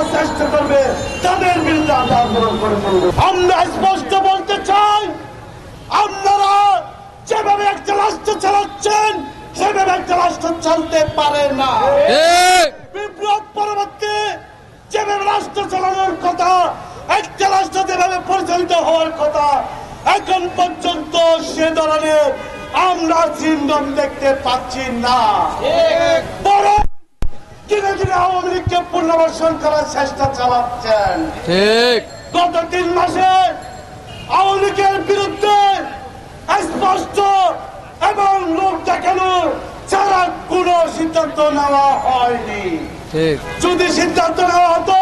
করার চেষ্টা করবে তাদের বিরুদ্ধে আমরা আন্দোলন করে তুলব। আমরা স্পষ্ট বলতে চাই, আপনারা যেভাবে একটা রাষ্ট্র চালাচ্ছেন সেভাবে একটা রাষ্ট্র চলতে পারে না। বিপ্লব পরবর্তী যেভাবে রাষ্ট্র চালানোর কথা, একটা রাষ্ট্র যেভাবে পরিচালিত হওয়ার কথা, এখন পর্যন্ত সে ধরনের আমরা চিহ্ন দেখতে পাচ্ছি না। বরং ধীরে ধীরে আওয়ামী লীগকে পুনর্বাসন করার চেষ্টা চালাচ্ছেন। গত 3 মাসে আওয়ামী লীগের বিরুদ্ধে স্পষ্ট এবং লোক দেখানো ছাড়া কোন সিদ্ধান্ত নেওয়া হয়নি। যদি সিদ্ধান্ত নেওয়া হতো,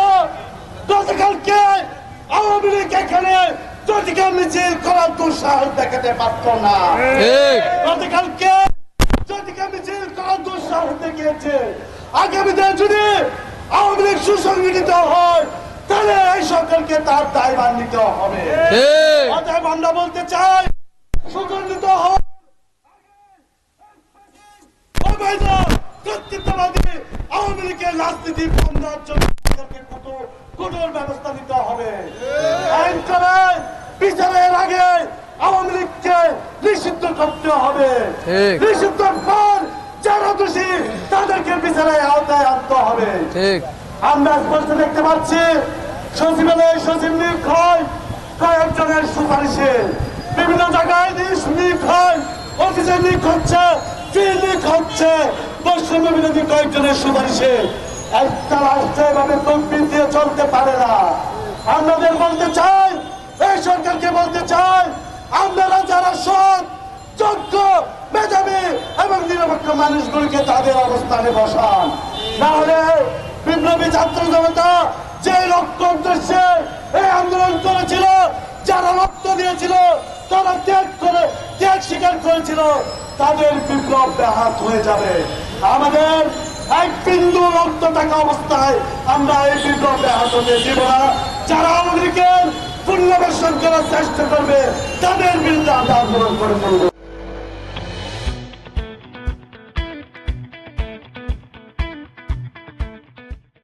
গতকালকে আওয়ামী লীগ এখানে জটিকা মিছিল করার দুঃসাহস দেখাতে পারত না। গতকালকে জটিকা মিছিল করার দুঃসাহস দেখিয়েছে। আগামীতে যদি আওয়ামী লীগ সুসংগঠিত হয় তাহলে এই সকলকে তার দায়ভার নিতে হবে। অতএব আমরা বলতে চাই, সুসংগঠিত হয় কর্তৃত্ববাদী আওয়ামী লীগের রাজনীতি বন্ধের জন্য কঠোর ব্যবস্থা নিতে হবে। আইন করে বিচারের আগে আওয়ামী লীগকে নিষিদ্ধ করতে হবে। নিষিদ্ধের পর যারা দোষী তাদেরকে বিচারের আওতায় আনতে হবে। আমরা স্পষ্ট দেখতে পাচ্ছি সচিবালয়ে সচিব নিয়োগ হয় কয়েকজনের সুপারিশে, বিভিন্ন জায়গায় নিয়োগ হয়, অফিসে নিয়োগ হচ্ছে, নিয়োগ হচ্ছে বৈষম্য বিরোধী কয়েকজনের সুপারিশে। একটা রাষ্ট্র এভাবে তকবির দিয়ে চলতে পারে না। আমাদের বলতে চাই, এই সরকারকে বলতে চাই, আপনারা যারা সৎ, যোগ্য, মেধাবী এবং নিরপেক্ষ মানুষগুলিকে তাদের অবস্থানে বসান। নাহলে বিপ্লবী ছাত্র জনতা যে লক্ষ্য উদ্দেশ্যে এই আন্দোলন করেছিল, যারা রক্ত দিয়েছিল, তারা ত্যাগ স্বীকার করেছিল, তাদের বিপ্লব ব্যাহত হয়ে যাবে। আমাদের এক বিন্দু রক্ত থাকা অবস্থায় আমরা এই বিপ্লব ব্যাহত হতে দিব না। যারা আওয়ামী লীগের পুনর্বাসন করার চেষ্টা করবে তাদের বিরুদ্ধে আমরা আন্দোলন করে তুলব।